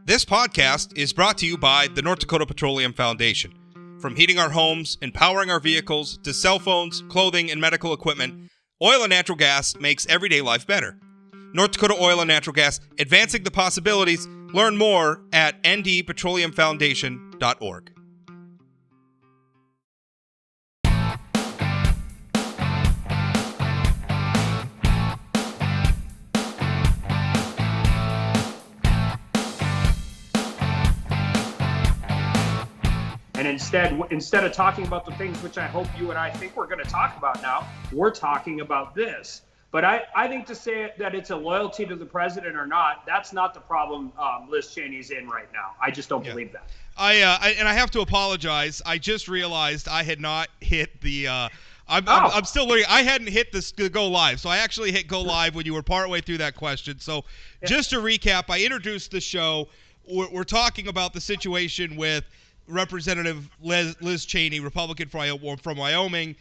This podcast is brought to you by the North Dakota Petroleum Foundation. From heating our homes and powering our vehicles to cell phones, clothing, and medical equipment, oil and natural gas makes everyday life better. North Dakota Oil and Natural Gas, advancing the possibilities. Learn more at ndpetroleumfoundation.org. And instead of talking about the things which I hope you and I think we're going to talk about now, we're talking about this. But I think to say that it's a loyalty to the president or not, that's not the problem Liz Cheney's in right now. I just don't believe that. I have to apologize. I just realized I had not hit the I'm still learning. I hadn't hit the go live. So I actually hit go live when you were partway through that question. So just to recap, I introduced the show. We're talking about the situation with Representative Liz Cheney, Republican from Wyoming.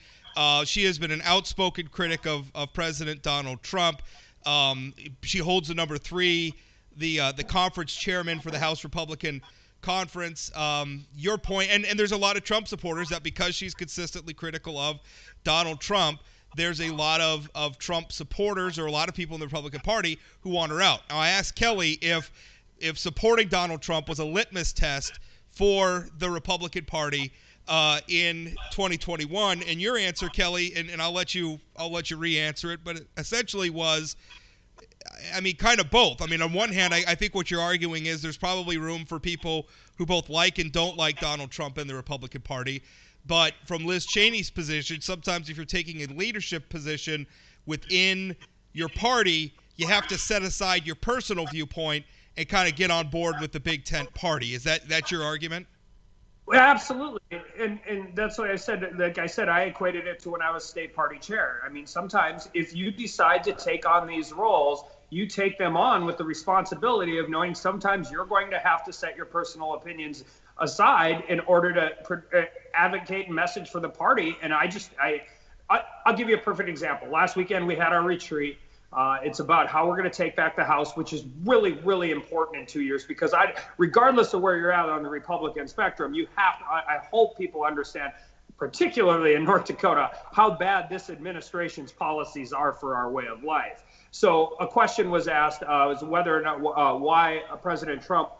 She has been an outspoken critic of President Donald Trump. She holds the number 3, the conference chairman for the House Republican Conference. Your point, and there's a lot of Trump supporters that because she's consistently critical of Donald Trump, there's a lot of Trump supporters or a lot of people in the Republican Party who want her out. Now, I asked Kelly if supporting Donald Trump was a litmus test for the Republican Party in 2021, and your answer, Kelly, and I'll let you re-answer it, but it essentially was, I mean, kind of both. I mean, on one hand, I think what you're arguing is there's probably room for people who both like and don't like Donald Trump in the Republican Party, but from Liz Cheney's position, sometimes if you're taking a leadership position within your party, you have to set aside your personal viewpoint and kind of get on board with the Big Tent party. Is that your argument? Well, absolutely. And that's what I said. Like I said, I equated it to when I was state party chair. I mean, sometimes if you decide to take on these roles, you take them on with the responsibility of knowing sometimes you're going to have to set your personal opinions aside in order to advocate and message for the party. And I'll give you a perfect example. Last weekend, we had our retreat. It's about how we're going to take back the House, which is really, really important in 2 years because regardless of where you're at on the Republican spectrum, you have to, I hope people understand, particularly in North Dakota, how bad this administration's policies are for our way of life. So a question was asked was whether or not why President Trump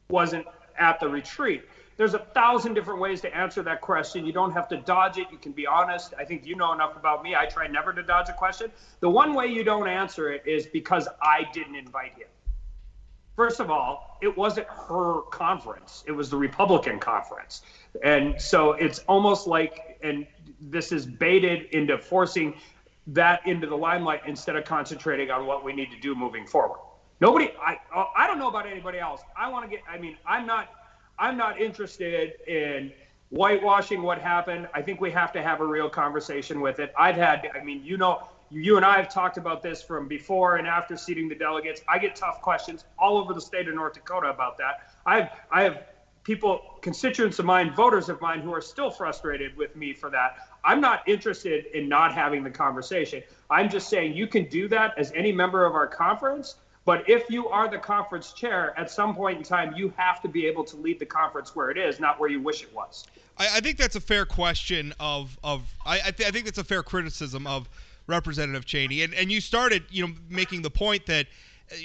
wasn't at the retreat. There's 1,000 different ways to answer that question. You don't have to dodge it. You can be honest. I think you know enough about me. I try never to dodge a question. The one way you don't answer it is because I didn't invite him. First of all, it wasn't her conference. It was the Republican conference. And so it's almost like, and this is baited into forcing that into the limelight instead of concentrating on what we need to do moving forward. I don't know about anybody else. I'm not interested in whitewashing what happened. I think we have to have a real conversation with it. You and I have talked about this from before and after seating the delegates. I get tough questions all over the state of North Dakota about that. I have people, constituents of mine, voters of mine who are still frustrated with me for that. I'm not interested in not having the conversation. I'm just saying you can do that as any member of our conference. But if you are the conference chair, at some point in time, you have to be able to lead the conference where it is, not where you wish it was. I think that's a fair question I think that's a fair criticism of Representative Cheney. And you started, making the point that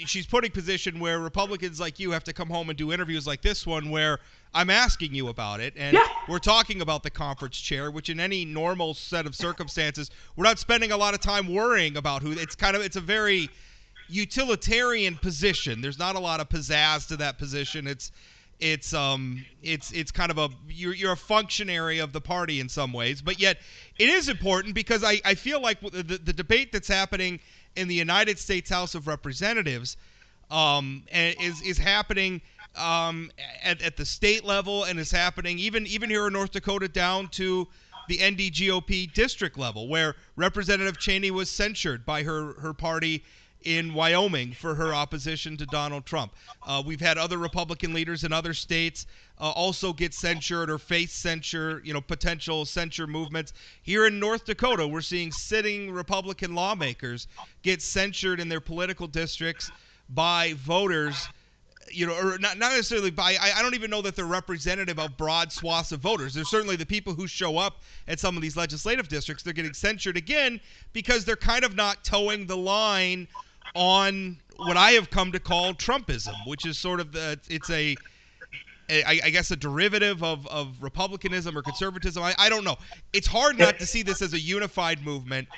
she's putting position where Republicans like you have to come home and do interviews like this one where I'm asking you about it. And we're talking about the conference chair, which in any normal set of circumstances, we're not spending a lot of time worrying about who. It's a very utilitarian position. There's not a lot of pizzazz to that position. It's kind of you're a functionary of the party in some ways, but yet it is important because I feel like the debate that's happening in the United States House of Representatives is happening at the state level and is happening even here in North Dakota down to the NDGOP district level, where Representative Cheney was censured by her party in Wyoming for her opposition to Donald Trump. We've had other Republican leaders in other states also get censured or face censure, potential censure movements. Here in North Dakota, we're seeing sitting Republican lawmakers get censured in their political districts by voters or not necessarily I don't even know that they're representative of broad swaths of voters. There's certainly the people who show up at some of these legislative districts. They're getting censured again because they're kind of not towing the line on what I have come to call Trumpism, which is sort of I guess a derivative of republicanism or conservatism. I don't know. It's hard not to see this as a unified movement,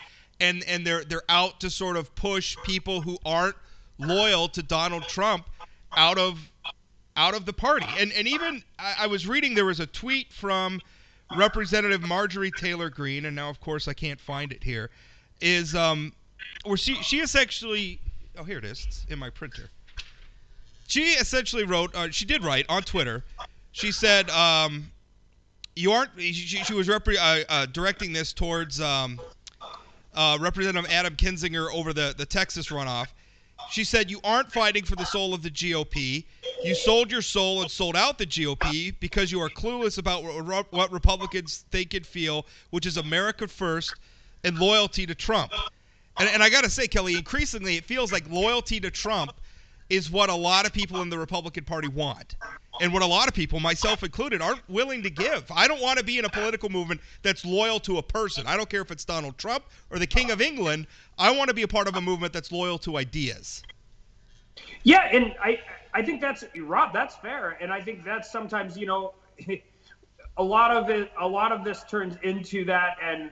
and they're out to sort of push people who aren't loyal to Donald Trump out of the party. And even I was reading, there was a tweet from Representative Marjorie Taylor Greene, and now of course I can't find it here, is where she essentially, oh, here it is, it's in my printer. She essentially wrote, she did write on Twitter, she said, you aren't, she was directing this towards Representative Adam Kinzinger over the Texas runoff. She said, you aren't fighting for the soul of the GOP. You sold your soul and sold out the GOP because you are clueless about what Republicans think and feel, which is America first and loyalty to Trump. And I got to say, Kelly, increasingly it feels like loyalty to Trump is what a lot of people in the Republican Party want, and what a lot of people, myself included, aren't willing to give. I don't want to be in a political movement that's loyal to a person. I don't care if it's Donald Trump or the King of England. I want to be a part of a movement that's loyal to ideas. Yeah, and I think that's, Rob, that's fair, and I think that's sometimes, a lot of this turns into that, and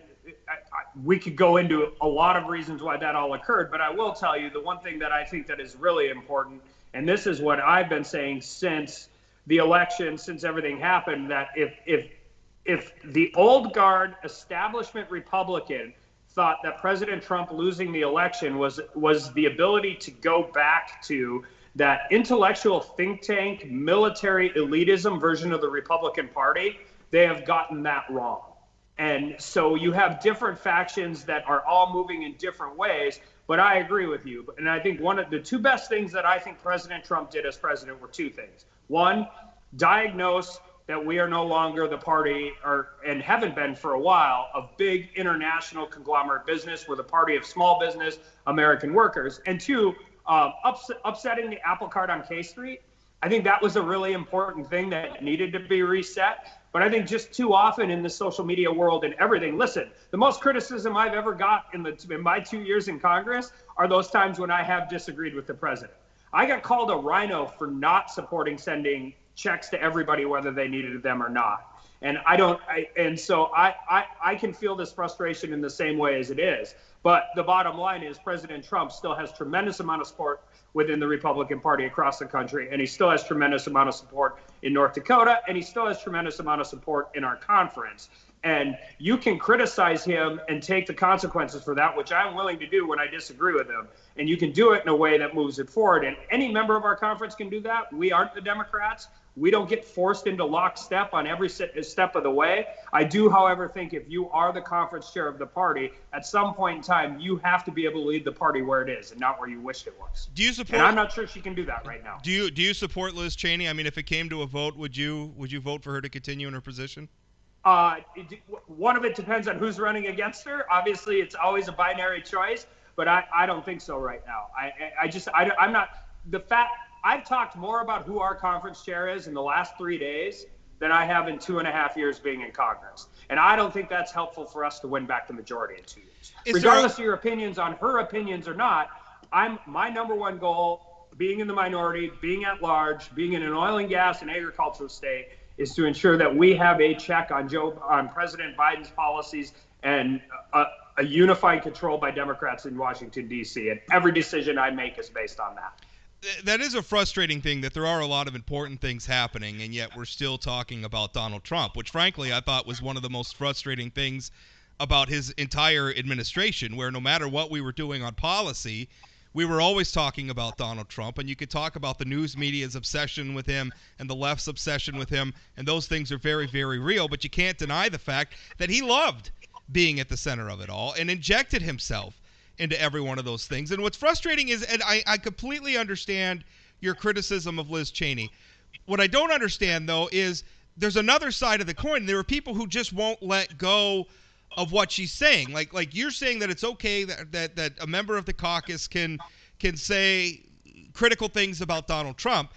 we could go into a lot of reasons why that all occurred, but I will tell you the one thing that I think that is really important, and this is what I've been saying since the election, since everything happened, that if the old guard establishment Republican thought that President Trump losing the election was the ability to go back to that intellectual think tank, military elitism version of the Republican Party, they have gotten that wrong. And so you have different factions that are all moving in different ways, but I agree with you. And I think one of the two best things that I think President Trump did as president were two things. One, diagnose that we are no longer the party, and haven't been for a while, of big international conglomerate business. We're the party of small business, American workers. And two, upsetting the apple cart on K Street. I think that was a really important thing that needed to be reset. But I think just too often in the social media world and everything, listen, the most criticism I've ever got in my 2 years in Congress are those times when I have disagreed with the president. I got called a rhino for not supporting sending checks to everybody, whether they needed them or not. And so I can feel this frustration in the same way as it is. But the bottom line is President Trump still has tremendous amount of support within the Republican Party across the country, and he still has tremendous amount of support in North Dakota, and he still has tremendous amount of support in our conference. And you can criticize him and take the consequences for that, which I'm willing to do when I disagree with him. And you can do it in a way that moves it forward. And any member of our conference can do that. We aren't the Democrats. We don't get forced into lockstep on every step of the way. I do, however, think if you are the conference chair of the party, at some point in time, you have to be able to lead the party where it is and not where you wished it was. Do you support? And I'm not sure she can do that right now. Do you support Liz Cheney? I mean, if it came to a vote, would you vote for her to continue in her position? One of it depends on who's running against her. Obviously, it's always a binary choice, but I don't think so right now. I'm not the fact. I've talked more about who our conference chair is in the last 3 days than I have in 2.5 years being in Congress. And I don't think that's helpful for us to win back the majority in 2 years. Regardless of your opinions on her opinions or not, my number one goal, being in the minority, being at large, being in an oil and gas and agricultural state, is to ensure that we have a check on President Biden's policies and a unified control by Democrats in Washington, D.C. And every decision I make is based on that. That is a frustrating thing, that there are a lot of important things happening, and yet we're still talking about Donald Trump, which frankly I thought was one of the most frustrating things about his entire administration, where no matter what we were doing on policy, we were always talking about Donald Trump. And you could talk about the news media's obsession with him and the left's obsession with him, and those things are very, very real, but you can't deny the fact that he loved being at the center of it all and injected himself into every one of those things. And what's frustrating is, and I completely understand your criticism of Liz Cheney. What I don't understand, though, is there's another side of the coin. There are people who just won't let go of what she's saying. Like you're saying that it's okay that a member of the caucus can say critical things about Donald Trump.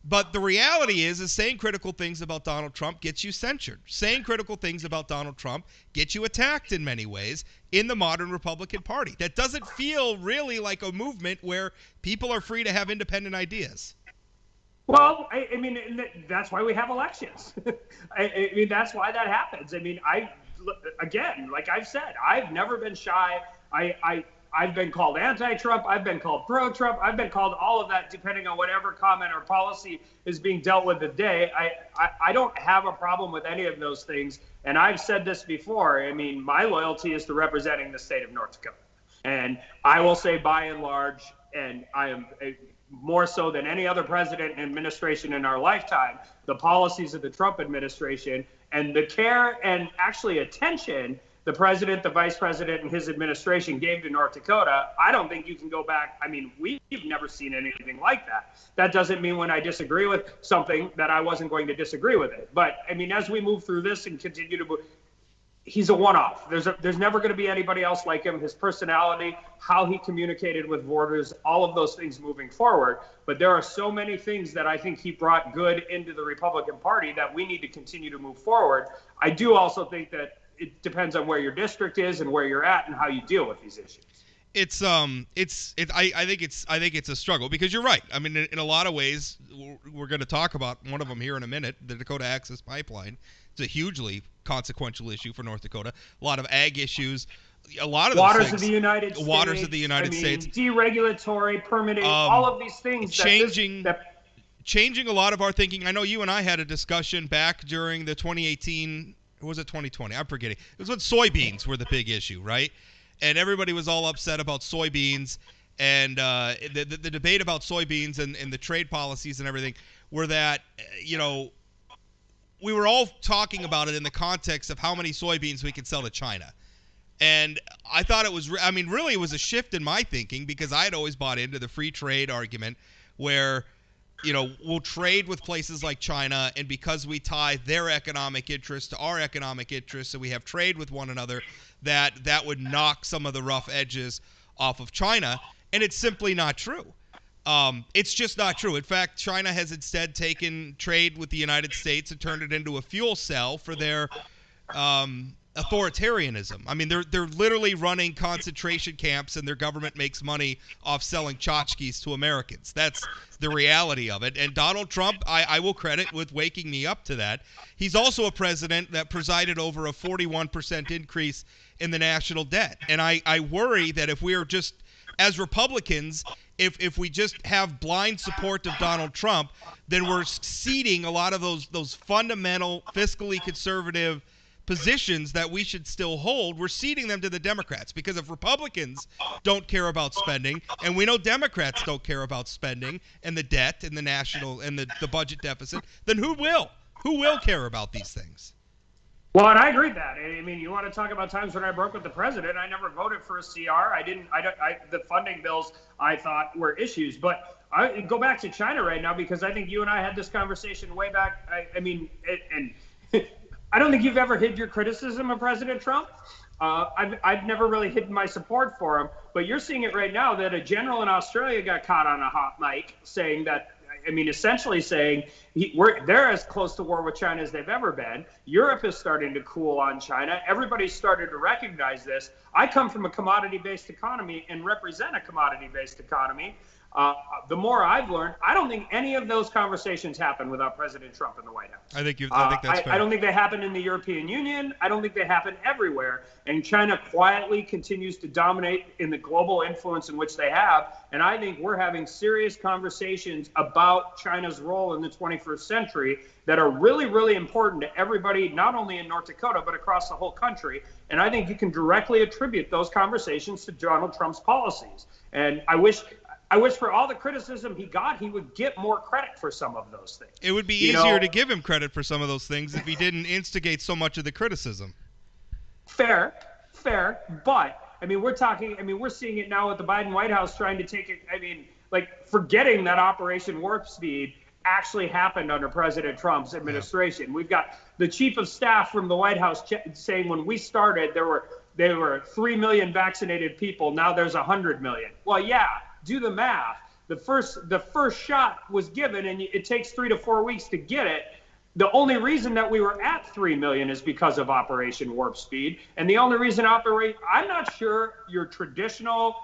But the reality is saying critical things about Donald Trump gets you censured. Saying critical things about Donald Trump gets you attacked in many ways in the modern Republican Party. That doesn't feel really like a movement where people are free to have independent ideas. Well, I mean, that's why we have elections. I mean, that's why that happens. I mean, again, like I've said, I've never been shy. I've been called anti-Trump. I've been called pro-Trump. I've been called all of that, depending on whatever comment or policy is being dealt with today. I don't have a problem with any of those things. And I've said this before. I mean, my loyalty is to representing the state of North Dakota. And I will say, by and large, and I am more so than any other president and administration in our lifetime, the policies of the Trump administration and the care and actually attention the president, the vice president, and his administration gave to North Dakota, I don't think you can go back. I mean, we've never seen anything like that. That doesn't mean when I disagree with something that I wasn't going to disagree with it. But, I mean, as we move through this and continue to move, he's a one-off. There's never going to be anybody else like him. His personality, how he communicated with voters, all of those things moving forward. But there are so many things that I think he brought good into the Republican Party that we need to continue to move forward. I do also think that it depends on where your district is and where you're at and how you deal with these issues. I think it's a struggle because you're right. I mean, in a lot of ways, we're going to talk about one of them here in a minute, the Dakota Access Pipeline. It's a hugely consequential issue for North Dakota. A lot of ag issues. A lot of waters of the United States. Waters of the United States. Deregulatory, permitting, all of these things. Changing a lot of our thinking. I know you and I had a discussion back during the 2018. Or was it 2020? I'm forgetting. It was when soybeans were the big issue, right? And everybody was all upset about soybeans. And the debate about soybeans and the trade policies and everything were that, we were all talking about it in the context of how many soybeans we could sell to China. And I thought it was, really it was a shift in my thinking because I had always bought into the free trade argument where, we'll trade with places like China, and because we tie their economic interests to our economic interests, and we have trade with one another, that would knock some of the rough edges off of China. And it's simply not true. It's just not true. In fact, China has instead taken trade with the United States and turned it into a fuel cell for their authoritarianism. I mean, they're literally running concentration camps, and their government makes money off selling tchotchkes to Americans. That's the reality of it. And Donald Trump, I will credit with waking me up to that. He's also a president that presided over a 41% increase in the national debt. And I worry that if we are just, as Republicans, if we just have blind support of Donald Trump, then we're ceding a lot of those fundamental, fiscally conservative positions that we should still hold. We're ceding them to the Democrats, because if Republicans don't care about spending, and we know Democrats don't care about spending and the debt and the national and the budget deficit, then who will? Who will care about these things? Well, and I agree with that. I mean, you want to talk about times when I broke with the president. I never voted for a CR. The funding bills I thought were issues. But I go back to China right now, because I think you and I had this conversation way back. I don't think you've ever hid your criticism of President Trump. I've never really hidden my support for him. But you're seeing it right now that a general in Australia got caught on a hot mic saying that, essentially saying they're as close to war with China as they've ever been. Europe is starting to cool on China. Everybody's started to recognize this. I come from a commodity-based economy and represent a commodity-based economy. The more I've learned, I don't think any of those conversations happen without President Trump in the White House. I think that's fair. I don't think they happen in the European Union. I don't think they happen everywhere. And China quietly continues to dominate in the global influence in which they have. And I think we're having serious conversations about China's role in the 21st century that are really, really important to everybody, not only in North Dakota, but across the whole country. And I think you can directly attribute those conversations to Donald Trump's policies. And I wish for all the criticism he got, he would get more credit for some of those things. It would be easier to give him credit for some of those things if he didn't instigate so much of the criticism. Fair. But, we're seeing it now with the Biden White House trying to take it, forgetting that Operation Warp Speed actually happened under President Trump's administration. Yeah. We've got the chief of staff from the White House saying when we started, there were 3 million vaccinated people. Now there's 100 million. Well, yeah. Do the math. The first shot was given, and it takes 3 to 4 weeks to get it. The only reason that we were at 3 million is because of Operation Warp Speed. And the only reason I'm not sure your traditional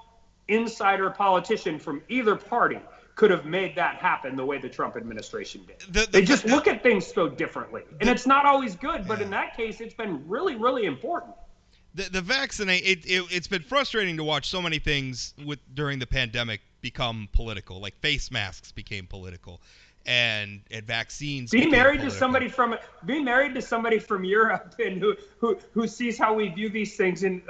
insider politician from either party could have made that happen the way the Trump administration did. They just look at things so differently. And it's not always good, but in that case, it's been really, really important. The vaccinate, it's been frustrating to watch so many things during the pandemic become political, like face masks became political. And vaccines. Being married to somebody from Europe and who sees how we view these things and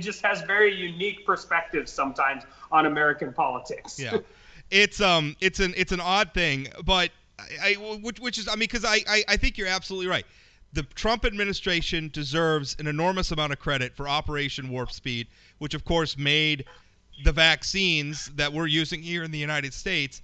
just has very unique perspectives sometimes on American politics. Yeah, it's an odd thing, but because I think you're absolutely right. The Trump administration deserves an enormous amount of credit for Operation Warp Speed, which of course made the vaccines that we're using here in the United States,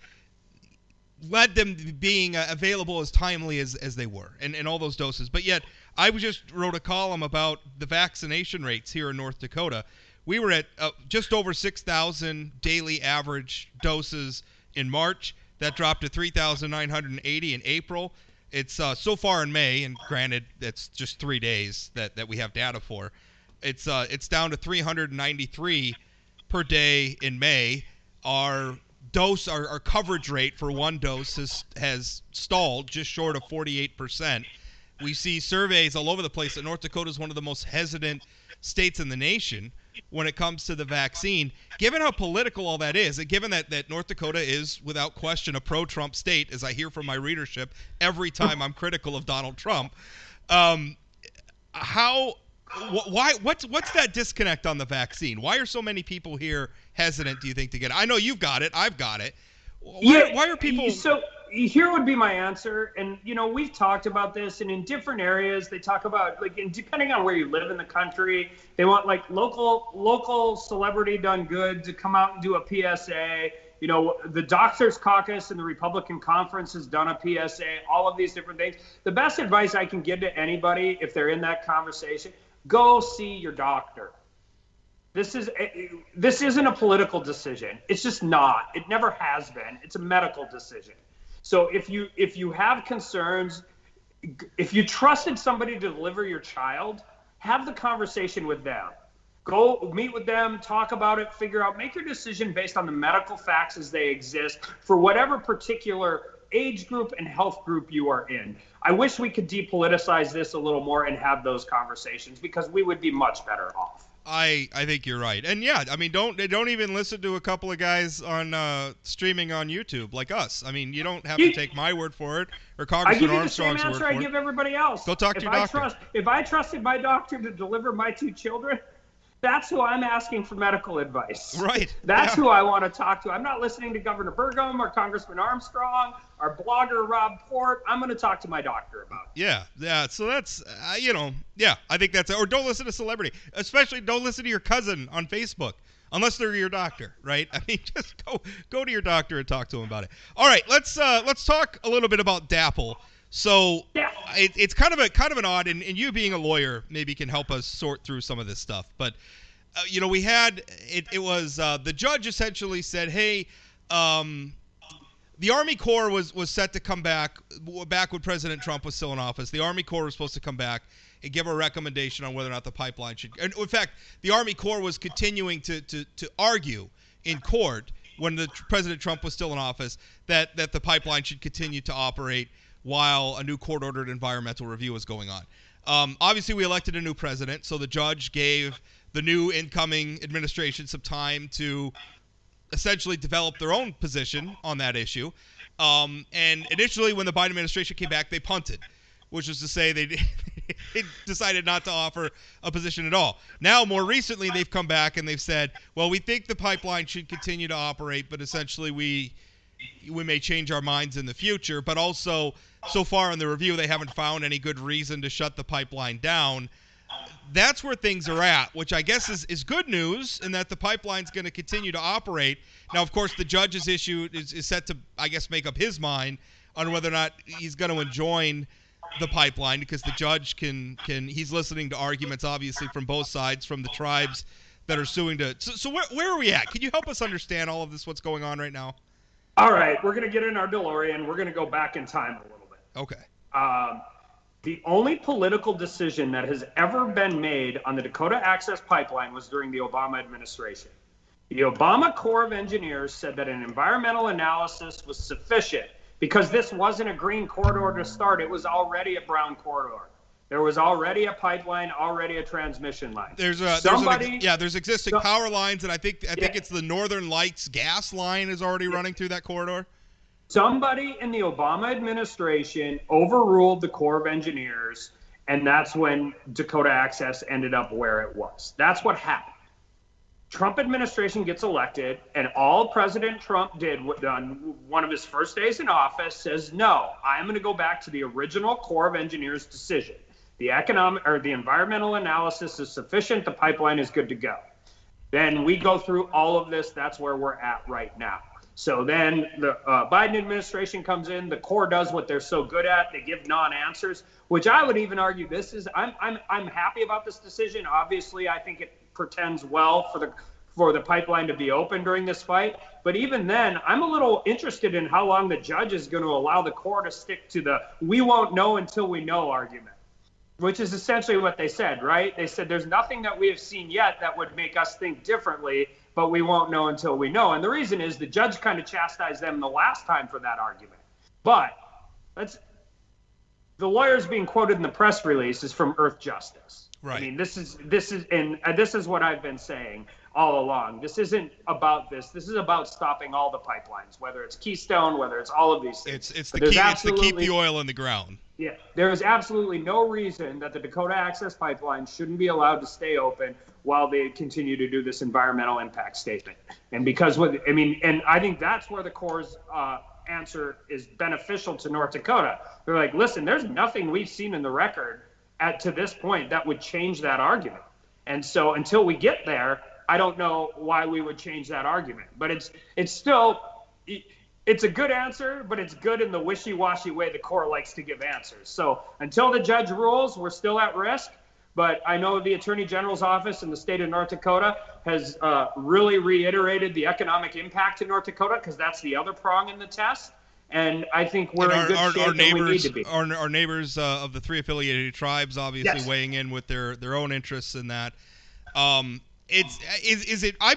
led them being available as timely as they were, and all those doses. But yet, I just wrote a column about the vaccination rates here in North Dakota. We were at just over 6,000 daily average doses in March. That dropped to 3,980 in April. It's so far in May, and granted, that's just 3 days that we have data for. It's down to 393 per day in May. Our coverage rate for one dose has stalled just short of 48%. We see surveys all over the place that North Dakota is one of the most hesitant states in the nation when it comes to the vaccine. Given how political all that is, and given that North Dakota is without question a pro-Trump state, as I hear from my readership every time I'm critical of Donald Trump, what's that disconnect on the vaccine? Why are so many people here hesitant, do you think, to get it? I know you've got it. I've got it. Why are people... So here would be my answer. And, we've talked about this, and in different areas, they talk about, and depending on where you live in the country, they want, local celebrity done good to come out and do a PSA. The Doctors Caucus and the Republican Conference has done a PSA, all of these different things. The best advice I can give to anybody, if they're in that conversation, go see your doctor. This isn't a political decision. It's just not. It never has been. It's a medical decision. So if you have concerns, if you trusted somebody to deliver your child, have the conversation with them. Go meet with them, talk about it, figure out, make your decision based on the medical facts as they exist for whatever particular age group and health group you are in. I wish we could depoliticize this a little more and have those conversations, because we would be much better off. I think you're right. And yeah, I mean, don't even listen to a couple of guys on streaming on YouTube like us. I mean, you don't have to take my word for it or Congressman Armstrong's word for it. I give you the same answer I give everybody else. Go talk to your doctor. If I trusted my doctor to deliver my 2 children, that's who I'm asking for medical advice. Right. That's who I want to talk to. I'm not listening to Governor Burgum or Congressman Armstrong or blogger Rob Port. I'm going to talk to my doctor about it. Yeah. So that's, I think that's, or don't listen to celebrity. Especially don't listen to your cousin on Facebook, unless they're your doctor, right? I mean, just go to your doctor and talk to him about it. All right, let's talk a little bit about DAPL. So it's kind of an odd, and you being a lawyer maybe can help us sort through some of this stuff. But we had it was the judge essentially said, hey, the Army Corps was set to come back when President Trump was still in office. The Army Corps was supposed to come back and give a recommendation on whether or not the pipeline should. And in fact, the Army Corps was continuing to argue in court when President Trump was still in office that the pipeline should continue to operate while a new court-ordered environmental review was going on. Obviously, we elected a new president, so the judge gave the new incoming administration some time to essentially develop their own position on that issue. And initially, when the Biden administration came back, they punted, which is to say they decided not to offer a position at all. Now, more recently, they've come back and they've said, well, we think the pipeline should continue to operate, but essentially we may change our minds in the future. But also, so far in the review, they haven't found any good reason to shut the pipeline down. That's where things are at, which I guess is good news in that the pipeline's going to continue to operate. Now, of course, the judge's issue is set to, I guess, make up his mind on whether or not he's going to enjoin the pipeline, because the judge he's listening to arguments, obviously, from both sides, from the tribes that are suing to. So where are we at? Can you help us understand all of this? What's going on right now? All right, we're going to get in our DeLorean. We're going to go back in time a little bit. Okay. The only political decision that has ever been made on the Dakota Access Pipeline was during the Obama administration. The Obama Corps of Engineers said that an environmental analysis was sufficient because this wasn't a green corridor to start. It was already a brown corridor. There was already a pipeline, already a transmission line. There's existing power lines, and I think it's the Northern Lights gas line is already running through that corridor. Somebody in the Obama administration overruled the Corps of Engineers, and that's when Dakota Access ended up where it was. That's what happened. Trump administration gets elected, and all President Trump did on one of his first days in office says, no, I'm going to go back to the original Corps of Engineers decision. The environmental analysis is sufficient. The pipeline is good to go. Then we go through all of this. That's where we're at right now. So then the Biden administration comes in. The Corps does what they're so good at. They give non-answers, which I would even argue I'm happy about this decision. Obviously, I think it portends well for the pipeline to be open during this fight. But even then, I'm a little interested in how long the judge is going to allow the Corps to stick to the "we won't know until we know" argument, which is essentially what they said, right? They said there's nothing that we have seen yet that would make us think differently, but we won't know until we know. And the reason is the judge kind of chastised them the last time for that argument. But the lawyers being quoted in the press release is from Earth Justice. Right. I mean, this is what I've been saying all along. This isn't about this. This is about stopping all the pipelines, whether it's Keystone, whether it's all of these things. It's to keep the oil in the ground. Yeah, there is absolutely no reason that the Dakota Access Pipeline shouldn't be allowed to stay open while they continue to do this environmental impact statement. And and I think that's where the Corps' answer is beneficial to North Dakota. They're like, listen, there's nothing we've seen in the record to this point that would change that argument. And so until we get there, I don't know why we would change that argument. But it's still. It's a good answer, but it's good in the wishy-washy way the Corps likes to give answers. So until the judge rules, we're still at risk. But I know the Attorney General's office in the state of North Dakota has really reiterated the economic impact to North Dakota because that's the other prong in the test. And I think we're in good shape and we need to be. Our neighbors of the three affiliated tribes obviously Yes. weighing in with their own interests in that. I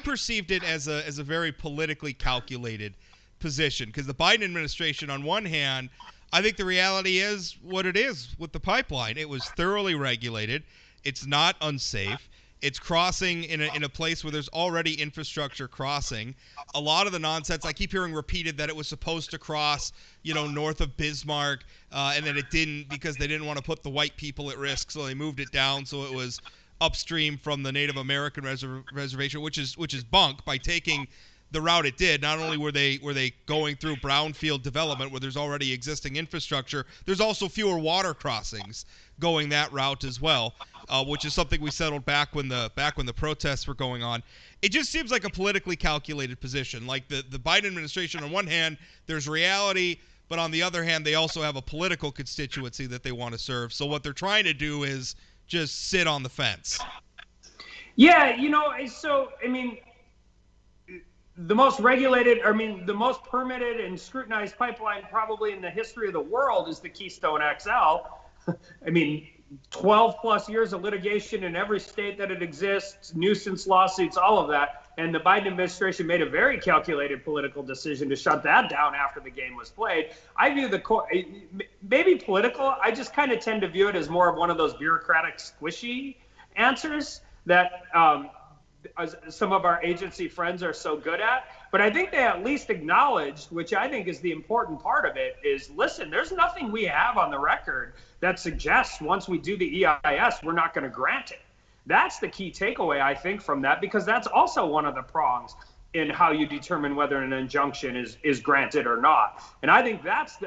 perceived it as a very politically calculated position because the Biden administration, on one hand, I think the reality is what it is with the pipeline. It was thoroughly regulated. It's not unsafe. It's crossing in a place where there's already infrastructure crossing. A lot of the nonsense I keep hearing repeated that it was supposed to cross, north of Bismarck, and then it didn't because they didn't want to put the white people at risk, so they moved it down so it was upstream from the Native American reservation, which is bunk by taking the route it did. Not only were they going through brownfield development where there's already existing infrastructure, there's also fewer water crossings going that route as well, which is something we settled back when the protests were going on. It just seems like a politically calculated position. Like the Biden administration, on one hand, there's reality, but on the other hand, they also have a political constituency that they want to serve. So what they're trying to do is just sit on the fence. Yeah, the most regulated, the most permitted and scrutinized pipeline probably in the history of the world is the Keystone XL. 12 plus years of litigation in every state that it exists, nuisance lawsuits, all of that. And the Biden administration made a very calculated political decision to shut that down after the game was played. I view maybe political. I just kind of tend to view it as more of one of those bureaucratic squishy answers that some of our agency friends are so good at. But I think they at least acknowledged, which I think is the important part of it, is listen, there's nothing we have on the record that suggests once we do the EIS, we're not going to grant it. That's the key takeaway, I think, from that, because that's also one of the prongs in how you determine whether an injunction is granted or not. And I think that's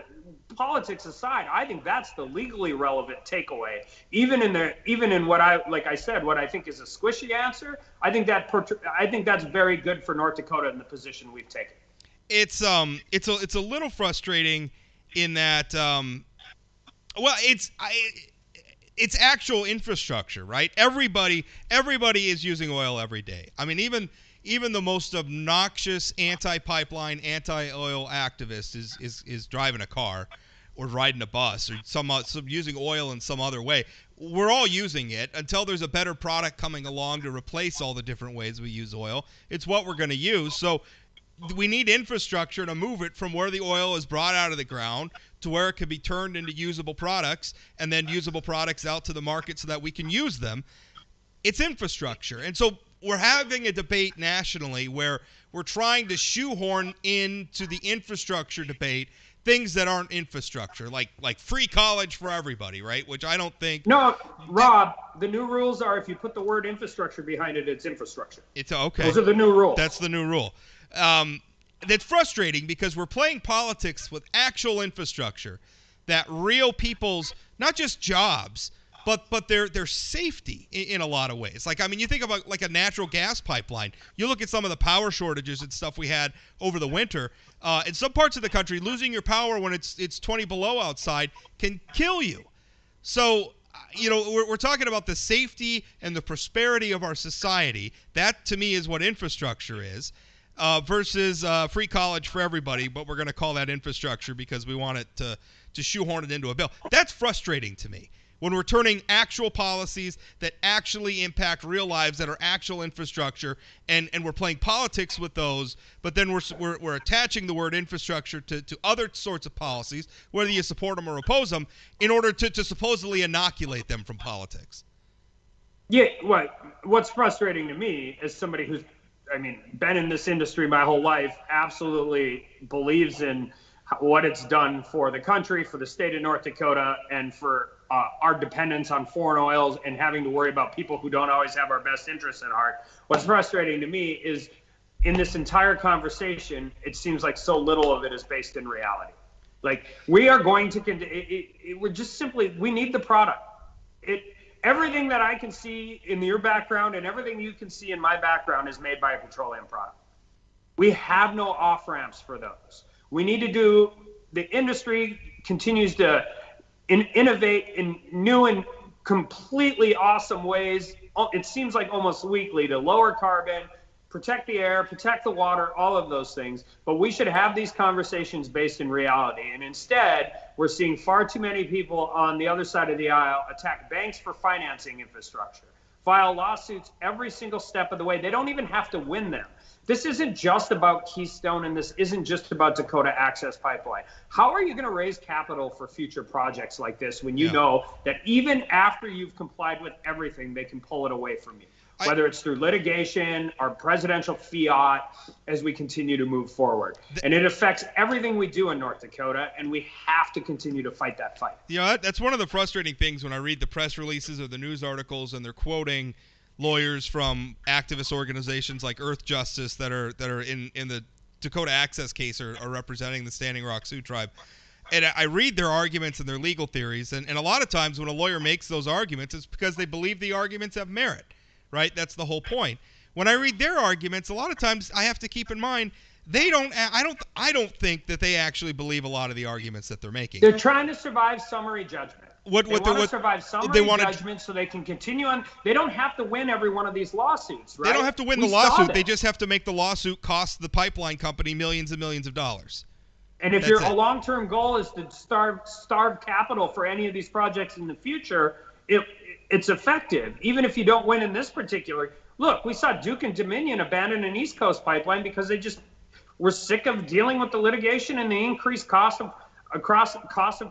politics aside, I think that's the legally relevant takeaway. Even in what I think is a squishy answer, I think that's very good for North Dakota in the position we've taken. It's a little frustrating in that it's actual infrastructure, right? Everybody is using oil every day. I mean, even the most obnoxious anti-pipeline, anti-oil activist is driving a car or riding a bus or some using oil in some other way. We're all using it until there's a better product coming along to replace all the different ways we use oil. It's what we're going to use. So we need infrastructure to move it from where the oil is brought out of the ground to where it can be turned into usable products and then usable products out to the market so that we can use them. It's infrastructure. And so we're having a debate nationally where we're trying to shoehorn into the infrastructure debate things that aren't infrastructure, like free college for everybody, right? Which I don't think. No, Rob, the new rules are if you put the word infrastructure behind it, it's infrastructure. It's okay. Those are the new rules. That's the new rule. That's frustrating because we're playing politics with actual infrastructure, that real people's, not just jobs, but their safety in a lot of ways. Like, I mean, you think about like a natural gas pipeline. You look at some of the power shortages and stuff we had over the winter. In some parts of the country, losing your power when it's 20 below outside can kill you. So, you know, we're talking about the safety and the prosperity of our society. That, to me, is what infrastructure is, versus free college for everybody, but we're going to call that infrastructure because we want it to shoehorn it into a bill. That's frustrating to me. When we're turning actual policies that actually impact real lives, that are actual infrastructure, and we're playing politics with those, but then we're attaching the word infrastructure to other sorts of policies, whether you support them or oppose them, in order to supposedly inoculate them from politics. Yeah, what's frustrating to me as somebody who's, been in this industry my whole life, absolutely believes in what it's done for the country, for the state of North Dakota, and for our dependence on foreign oils and having to worry about people who don't always have our best interests at heart. What's frustrating to me is in this entire conversation, it seems like so little of it is based in reality. Like, we are going to, we're just simply, we need the product. Everything that I can see in your background and everything you can see in my background is made by a petroleum product. We have no off-ramps for those. We need to do, the industry continues to innovate in new and completely awesome ways. It seems like almost weekly, to lower carbon, protect the air, protect the water, all of those things. But we should have these conversations based in reality. And instead, we're seeing far too many people on the other side of the aisle attack banks for financing infrastructure, file lawsuits every single step of the way. They don't even have to win them. This isn't just about Keystone, and this isn't just about Dakota Access Pipeline. How are you going to raise capital for future projects like this when you know that even after you've complied with everything, they can pull it away from you? Whether it's through litigation or presidential fiat as we continue to move forward. And it affects everything we do in North Dakota, and we have to continue to fight that fight. You know, that's one of the frustrating things when I read the press releases or the news articles and they're quoting lawyers from activist organizations like Earth Justice that are in the Dakota Access case are representing the Standing Rock Sioux tribe. And I read their arguments and their legal theories, and a lot of times when a lawyer makes those arguments, it's because they believe the arguments have merit. Right? That's the whole point. When I read their arguments, a lot of times I have to keep in mind I don't think that they actually believe a lot of the arguments that they're making. They're trying to survive summary judgment. They want to survive summary judgment so they can continue on. They don't have to win every one of these lawsuits, right? They don't have to win the lawsuit. They just have to make the lawsuit cost the pipeline company millions and millions of dollars. And if your long-term goal is to starve capital for any of these projects in the future, it's effective, even if you don't win in this particular. Look, we saw Duke and Dominion abandon an East Coast pipeline because they just were sick of dealing with the litigation and the increased cost of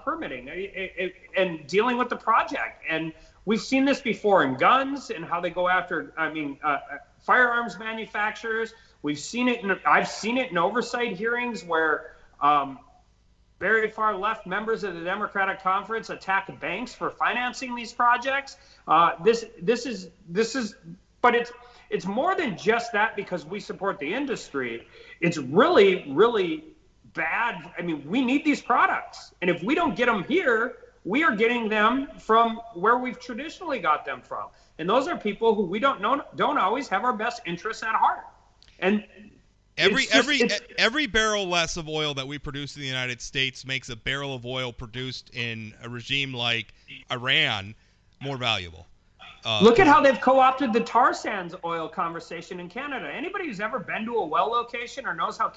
permitting and dealing with the project. And we've seen this before in guns and how they go after, firearms manufacturers. I've seen it in oversight hearings where very far left members of the Democratic Conference attack banks for financing these projects. But it's more than just that because we support the industry. It's really, really bad. I mean, we need these products. And if we don't get them here, we are getting them from where we've traditionally got them from. And those are people who we don't always have our best interests at heart. And Every barrel less of oil that we produce in the United States makes a barrel of oil produced in a regime like Iran more valuable. Look at how they've co-opted the tar sands oil conversation in Canada. Anybody who's ever been to a well location or knows how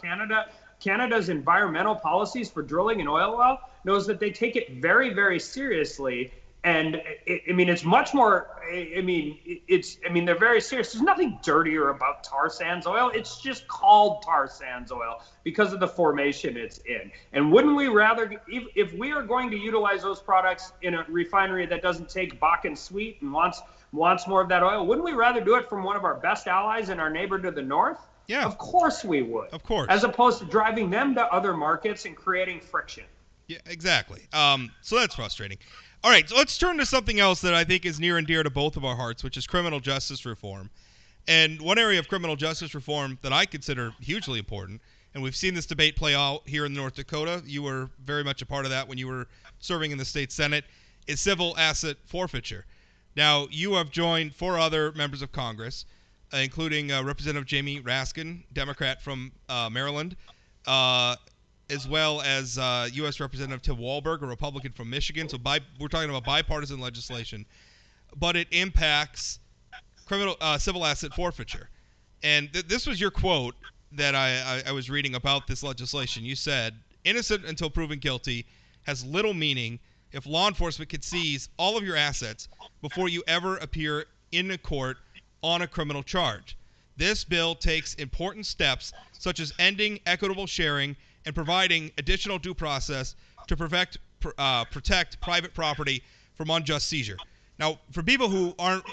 Canada's environmental policies for drilling an oil well knows that they take it very, very seriously. And it's much more. They're very serious. There's nothing dirtier about tar sands oil. It's just called tar sands oil because of the formation it's in. And wouldn't we rather, if we are going to utilize those products in a refinery that doesn't take Bakken sweet and wants more of that oil, wouldn't we rather do it from one of our best allies and our neighbor to the north? Yeah. Of course we would. Of course. As opposed to driving them to other markets and creating friction. Yeah, exactly. So that's frustrating. All right, so let's turn to something else that I think is near and dear to both of our hearts, which is criminal justice reform. And one area of criminal justice reform that I consider hugely important, and we've seen this debate play out here in North Dakota, you were very much a part of that when you were serving in the state Senate, is civil asset forfeiture. Now, you have joined 4 other members of Congress, including Representative Jamie Raskin, Democrat from Maryland, as well as U.S. Representative Tim Walberg, a Republican from Michigan. So we're talking about bipartisan legislation, but it impacts civil asset forfeiture. And this was your quote that I was reading about this legislation. You said, "Innocent until proven guilty has little meaning if law enforcement can seize all of your assets before you ever appear in a court on a criminal charge. This bill takes important steps such as ending equitable sharing and providing additional due process to protect private property from unjust seizure." Now, for people who aren't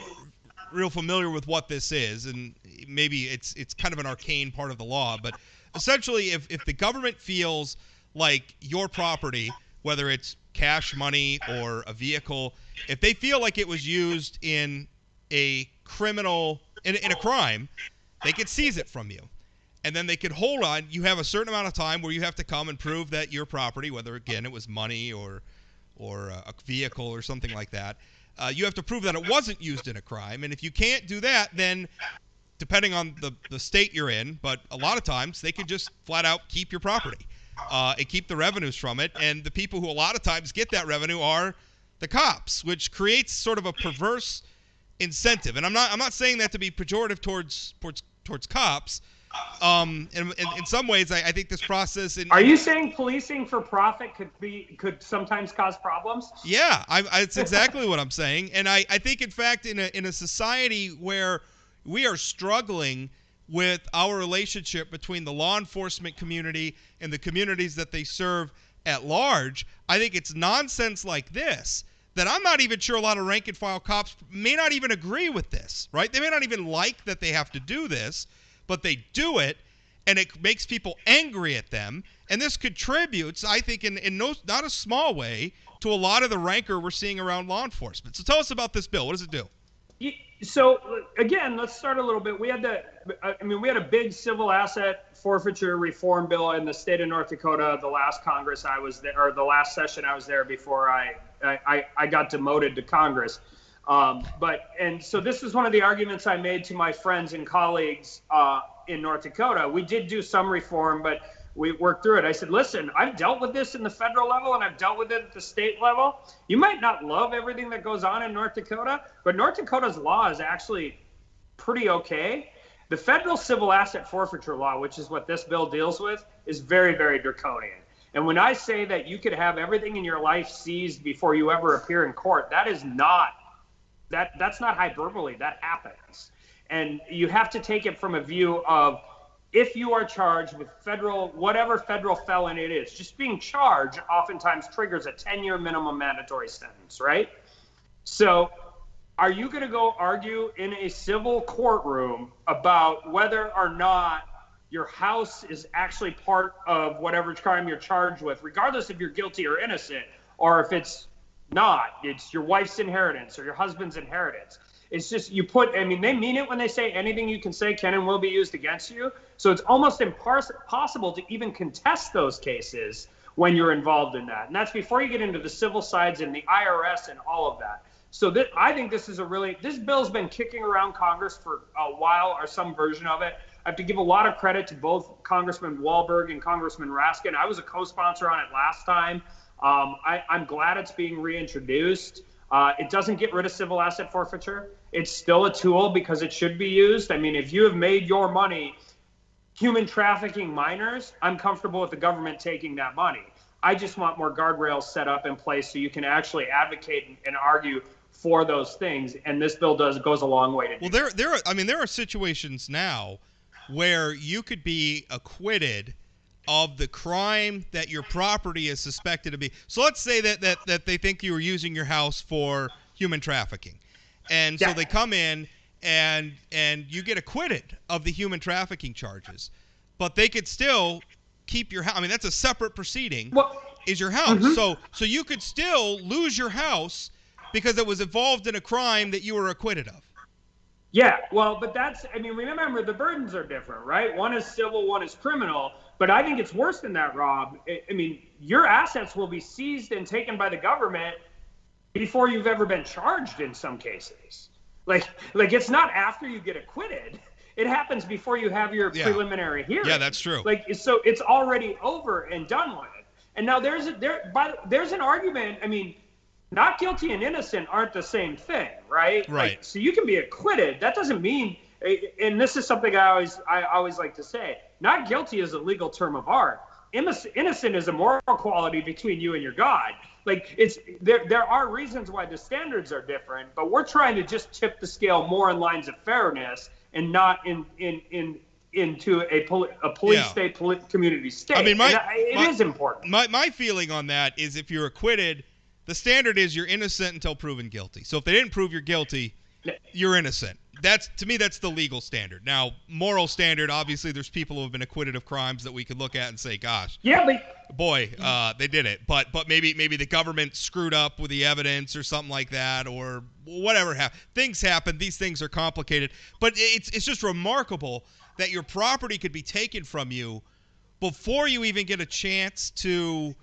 real familiar with what this is, and maybe it's kind of an arcane part of the law, but essentially if the government feels like your property, whether it's cash money or a vehicle, if they feel like it was used in a criminal, in a crime, they could seize it from you. And then they could hold on. You have a certain amount of time where you have to come and prove that your property, whether, again, it was money or a vehicle or something like that, you have to prove that it wasn't used in a crime. And if you can't do that, then depending on the state you're in, but a lot of times they could just flat out keep your property and keep the revenues from it. And the people who a lot of times get that revenue are the cops, which creates sort of a perverse incentive. And I'm not saying that to be pejorative towards cops. In some ways, I think this process. Are you saying policing for profit could sometimes cause problems? Yeah, it's exactly what I'm saying, and I think in fact in a society where we are struggling with our relationship between the law enforcement community and the communities that they serve at large, I think it's nonsense like this that I'm not even sure a lot of rank and file cops may not even agree with this, right? They may not even like that they have to do this, but they do it, and it makes people angry at them. And this contributes, I think, in not a small way, to a lot of the rancor we're seeing around law enforcement. So tell us about this bill. What does it do? So again, let's start a little bit. We had a big civil asset forfeiture reform bill in the state of North Dakota. The last Congress I was there, or the last session I was there before I got demoted to Congress. So this is one of the arguments I made to my friends and colleagues in North Dakota. We did do some reform, but we worked through it. I said, listen, I've dealt with this in the federal level and I've dealt with it at the state level. You might not love everything that goes on in North Dakota, but North Dakota's law is actually pretty okay. The federal civil asset forfeiture law, which is what this bill deals with, is very, very draconian. And when I say that you could have everything in your life seized before you ever appear in court, that's not hyperbole. That happens. And you have to take it from a view of, if you are charged with whatever federal felony it is, just being charged oftentimes triggers a 10-year minimum mandatory sentence, right? So are you going to go argue in a civil courtroom about whether or not your house is actually part of whatever crime you're charged with, regardless if you're guilty or innocent, or if it's not, it's your wife's inheritance or your husband's inheritance? It's just they mean it when they say anything you can say can and will be used against you. So it's almost impossible to even contest those cases when you're involved in that. And that's before you get into the civil sides and the IRS and all of that. So I think this bill's been kicking around Congress for a while, or some version of it. I have to give a lot of credit to both Congressman Walberg and Congressman Raskin. I was a co-sponsor on it last time. I'm glad it's being reintroduced. It doesn't get rid of civil asset forfeiture. It's still a tool because it should be used. I mean, if you have made your money human trafficking minors, I'm comfortable with the government taking that money. I just want more guardrails set up in place so you can actually advocate and argue for those things, and this bill goes a long way to do. Well, there are situations now where you could be acquitted of the crime that your property is suspected to be. So let's say that they think you were using your house for human trafficking, and so they come in and you get acquitted of the human trafficking charges, but they could still keep your house. I mean, that's a separate proceeding. Is your house. Mm-hmm. So you could still lose your house because it was involved in a crime that you were acquitted of. Yeah, well, but remember, the burdens are different, right? One is civil, one is criminal. But I think it's worse than that, Rob. I mean, your assets will be seized and taken by the government before you've ever been charged in some cases. Like it's not after you get acquitted. It happens before you have your preliminary hearing. Yeah, that's true. So it's already over and done with. And now there's an argument. I mean, not guilty and innocent aren't the same thing, right? Right. So you can be acquitted. That doesn't mean, and this is something I always like to say, not guilty is a legal term of art. Innocent is a moral quality between you and your God. There are reasons why the standards are different, but we're trying to just tip the scale more in lines of fairness and not into a police state, community state. I mean, it is important. My feeling on that is if you're acquitted, the standard is you're innocent until proven guilty. So if they didn't prove you're guilty, you're innocent. To me, that's the legal standard. Now, moral standard, obviously, there's people who have been acquitted of crimes that we could look at and say, gosh, they did it. But maybe the government screwed up with the evidence or something like that, or whatever. Things happen. These things are complicated. But it's just remarkable that your property could be taken from you before you even get a chance to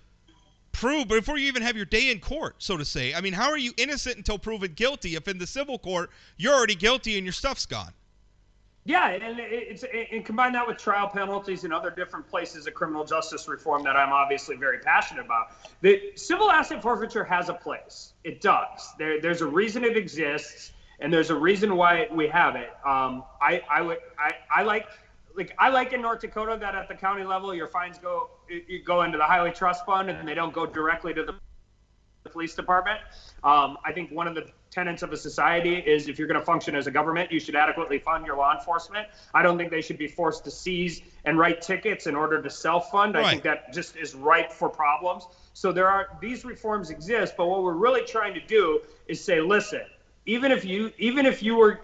prove, before you even have your day in court, so to say. I mean, how are you innocent until proven guilty if in the civil court you're already guilty and your stuff's gone? Yeah, and combine that with trial penalties and other different places of criminal justice reform that I'm obviously very passionate about. The civil asset forfeiture has a place. It does. There's a reason it exists, and there's a reason why we have it. I like in North Dakota that at the county level your fines go into the highway trust fund and they don't go directly to the police department. I think one of the tenets of a society is if you're going to function as a government, you should adequately fund your law enforcement. I don't think they should be forced to seize and write tickets in order to self-fund. Right. I think that just is ripe for problems. So these reforms exist, but what we're really trying to do is say, listen, even if you were,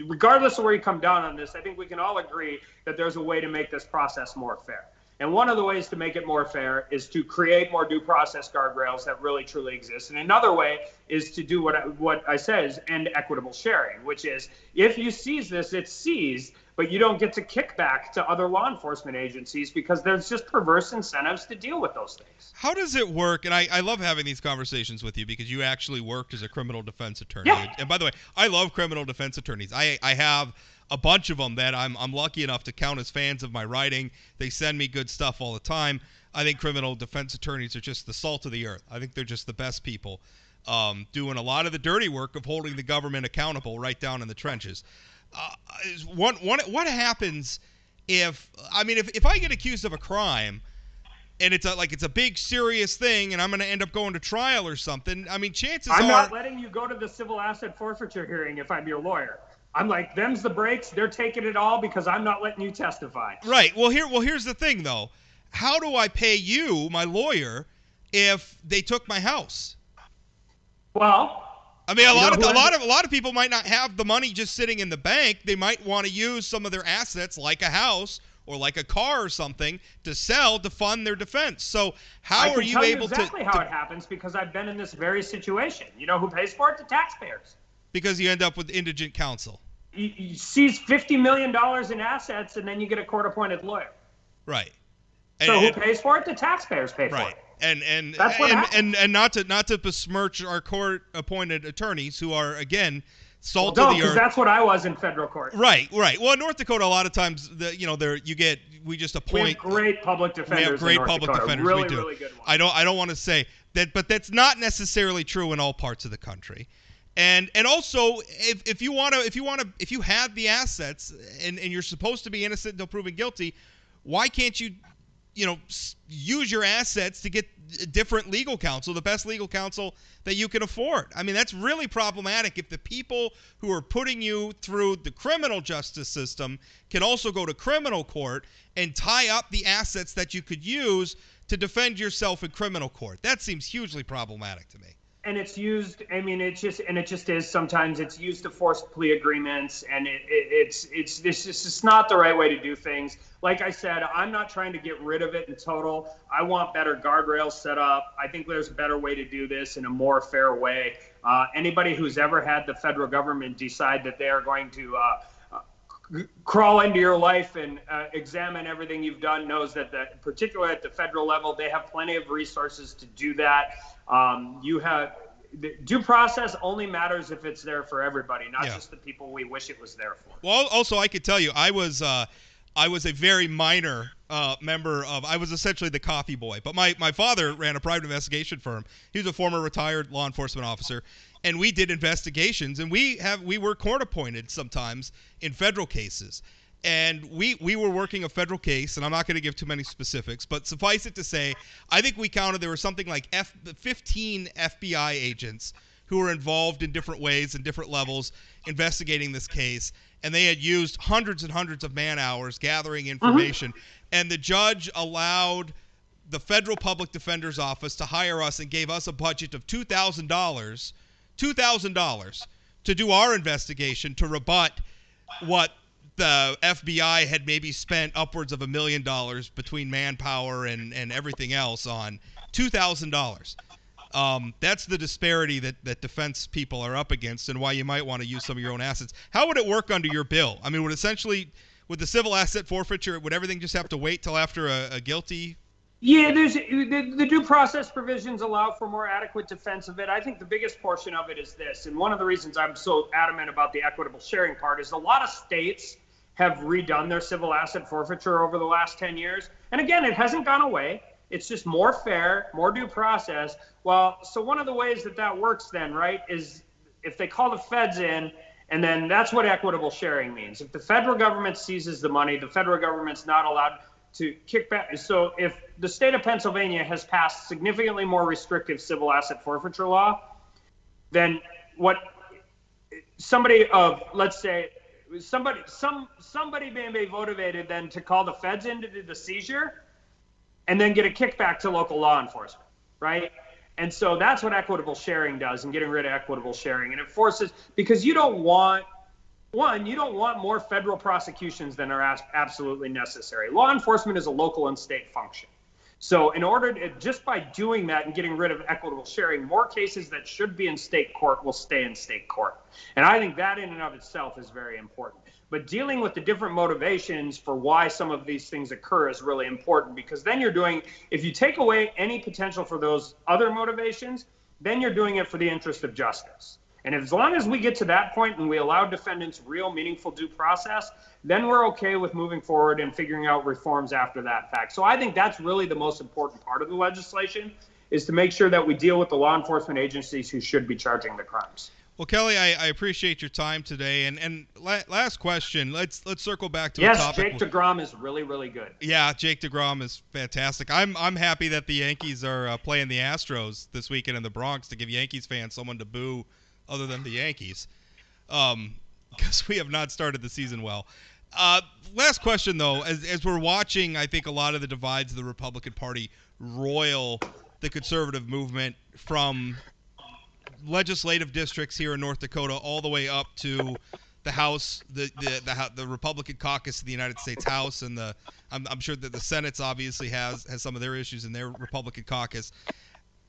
regardless of where you come down on this, I think we can all agree that there's a way to make this process more fair. And one of the ways to make it more fair is to create more due process guardrails that really truly exist. And another way is to do what I said is end equitable sharing, which is if you seize this, it's seized, but you don't get to kick back to other law enforcement agencies because there's just perverse incentives to deal with those things. How does it work? And I love having these conversations with you because you actually worked as a criminal defense attorney. Yeah. And by the way, I love criminal defense attorneys. I have a bunch of them that I'm lucky enough to count as fans of my writing. They send me good stuff all the time. I think criminal defense attorneys are just the salt of the earth. I think they're just the best people doing a lot of the dirty work of holding the government accountable right down in the trenches. What happens if I get accused of a crime and it's a big serious thing and I'm going to end up going to trial or something? I mean, chances are... I'm not letting you go to the civil asset forfeiture hearing if I'm your lawyer. I'm like, them's the breaks. They're taking it all because I'm not letting you testify. Right. Well, here's the thing, though. How do I pay you, my lawyer, if they took my house? Well, I mean, a lot of people might not have the money just sitting in the bank. They might want to use some of their assets, like a house or like a car or something, to sell to fund their defense. So how are you able to? I can tell you exactly how it happens because I've been in this very situation. You know who pays for it? The taxpayers. Because you end up with indigent counsel. You seize $50 million in assets, and then you get a court-appointed lawyer. Right. So who pays for it? The taxpayers pay for it. And that's what happens. And not to besmirch our court-appointed attorneys who are, again, salt Well, of the because earth. that's what I was in federal court. Right. Well, in North Dakota, a lot of times, we just appoint. We have great public defenders. We have great in North public Dakota. defenders. Really, we do. really good ones. I don't want to say that, but that's not necessarily true in all parts of the country. And also, if you have the assets and you're supposed to be innocent until proven guilty, why can't you use your assets to get different legal counsel, the best legal counsel that you can afford? I mean, that's really problematic if the people who are putting you through the criminal justice system can also go to criminal court and tie up the assets that you could use to defend yourself in criminal court. That seems hugely problematic to me. And it's used. I mean, it just is. Sometimes it's used to force plea agreements, and it's just not the right way to do things. Like I said, I'm not trying to get rid of it in total. I want better guardrails set up. I think there's a better way to do this in a more fair way. Anybody who's ever had the federal government decide that they are going to crawl into your life and examine everything you've done knows that, particularly at the federal level, they have plenty of resources to do that. You have due process only matters if it's there for everybody, not just the people we wish it was there for. Well, also I could tell you, I was a very minor member of. I was essentially the coffee boy, but my father ran a private investigation firm. He was a former retired law enforcement officer, and we did investigations, and we were court appointed sometimes in federal cases. And we were working a federal case, and I'm not going to give too many specifics, but suffice it to say, I think we counted there were something like 15 FBI agents who were involved in different ways and different levels investigating this case, and they had used hundreds and hundreds of man-hours gathering information, and the judge allowed the federal public defender's office to hire us and gave us a budget of $2,000 to do our investigation to rebut what the FBI had maybe spent upwards of $1 million between manpower and everything else on. $2,000. That's the disparity that defense people are up against, and why you might want to use some of your own assets. How would it work under your bill? I mean, with the civil asset forfeiture, would everything just have to wait till after a guilty? Yeah, the due process provisions allow for more adequate defense of it. I think the biggest portion of it is this, and one of the reasons I'm so adamant about the equitable sharing part is a lot of states have redone their civil asset forfeiture over the last 10 years. And again, it hasn't gone away. It's just more fair, more due process. Well, so one of the ways that works then, right, is if they call the feds in, and then that's what equitable sharing means. If the federal government seizes the money, the federal government's not allowed to kick back. So if the state of Pennsylvania has passed significantly more restrictive civil asset forfeiture law, then what somebody of, let's say, somebody may be motivated then to call the feds in to do the seizure and then get a kickback to local law enforcement, right? And so that's what equitable sharing does, and getting rid of equitable sharing. And it forces, because you don't want more federal prosecutions than are absolutely necessary. Law enforcement is a local and state function. So in order to, just by doing that and getting rid of equitable sharing, more cases that should be in state court will stay in state court. And I think that in and of itself is very important. But dealing with the different motivations for why some of these things occur is really important, because then if you take away any potential for those other motivations, then you're doing it for the interest of justice. And as long as we get to that point and we allow defendants real meaningful due process, then we're okay with moving forward and figuring out reforms after that fact. So I think that's really the most important part of the legislation, is to make sure that we deal with the law enforcement agencies who should be charging the crimes. Well, Kelly, I appreciate your time today. And last question, let's circle back to a topic. Yes, Jake DeGrom is really, really good. Yeah, Jake DeGrom is fantastic. I'm happy that the Yankees are playing the Astros this weekend in the Bronx to give Yankees fans someone to boo other than the Yankees, because we have not started the season well. Last question, though. As we're watching, I think a lot of the divides of the Republican Party roil the conservative movement from legislative districts here in North Dakota all the way up to the House, the Republican caucus of the United States House, and I'm sure that the Senate's obviously has some of their issues in their Republican caucus.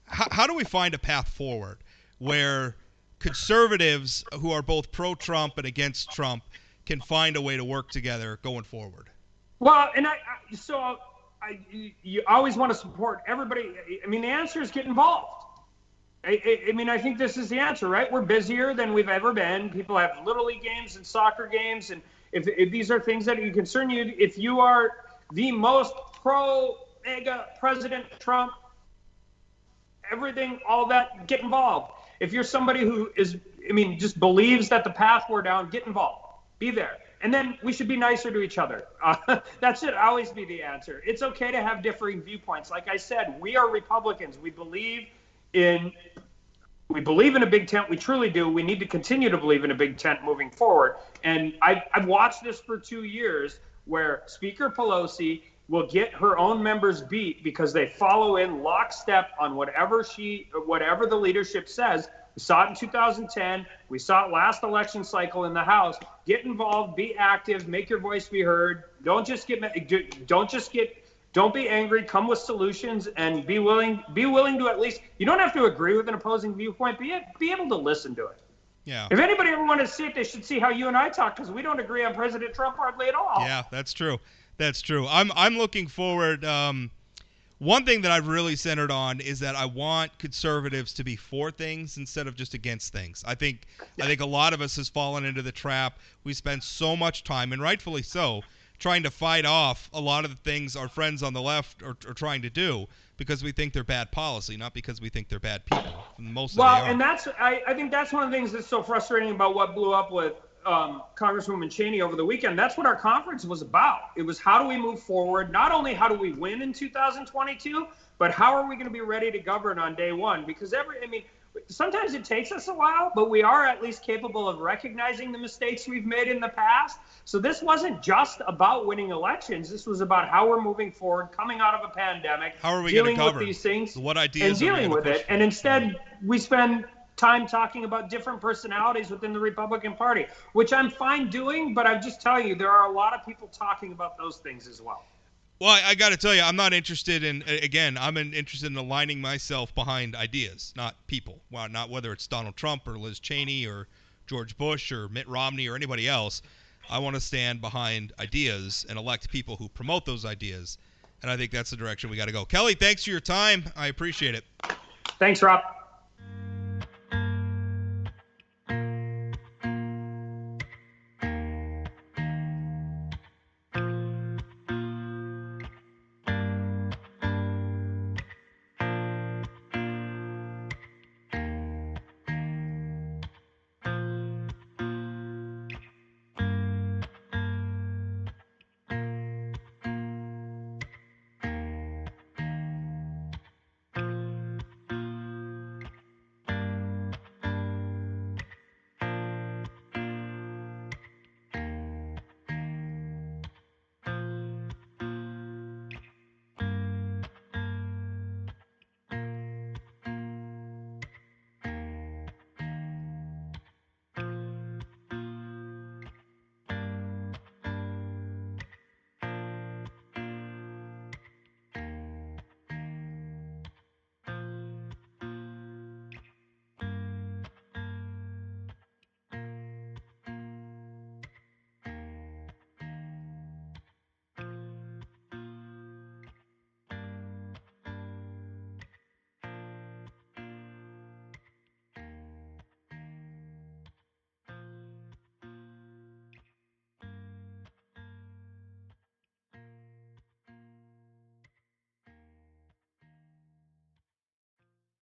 How do we find a path forward where conservatives who are both pro-Trump and against Trump can find a way to work together going forward? Well, and you always want to support everybody. I mean, the answer is get involved. I mean, I think this is the answer, right? We're busier than we've ever been. People have Little League games and soccer games. And if these are things that concern you, if you are the most pro-MAGA President Trump, everything, all that, get involved. If you're somebody who just believes that the path we're down, get involved. Be there. And then we should be nicer to each other. That should always be the answer. It's okay to have differing viewpoints. Like I said, we are Republicans. We believe in a big tent. We truly do. We need to continue to believe in a big tent moving forward. And I've watched this for 2 years where Speaker Pelosi will get her own members beat because they follow in lockstep on whatever the leadership says. We saw it in 2010. We saw it last election cycle in the House. Get involved, be active, make your voice be heard. Don't be angry. Come with solutions and be willing to at least. You don't have to agree with an opposing viewpoint. Be able to listen to it. Yeah. If anybody ever wanted to see it, they should see how you and I talk, because we don't agree on President Trump hardly at all. Yeah, that's true. That's true. I'm looking forward. One thing that I've really centered on is that I want conservatives to be for things instead of just against things. I think a lot of us has fallen into the trap. We spend so much time, and rightfully so, trying to fight off a lot of the things our friends on the left are trying to do because we think they're bad policy, not because we think they're bad people. And I think that's one of the things that's so frustrating about what blew up with Congresswoman Cheney over the weekend. That's what our conference was about. It was, how do we move forward? Not only how do we win in 2022, but how are we going to be ready to govern on day one? Because sometimes it takes us a while, but we are at least capable of recognizing the mistakes we've made in the past. So this wasn't just about winning elections. This was about how we're moving forward, coming out of a pandemic, how are we dealing with these things, what ideas and dealing with it. And instead, we spend time talking about different personalities within the Republican Party, which I'm fine doing, but I'm just telling you, there are a lot of people talking about those things as well. Well, I got to tell you, I'm not interested in, again, I'm interested in aligning myself behind ideas, not people. Well, not whether it's Donald Trump or Liz Cheney or George Bush or Mitt Romney or anybody else. I want to stand behind ideas and elect people who promote those ideas. And I think that's the direction we got to go. Kelly, thanks for your time. I appreciate it. Thanks, Rob.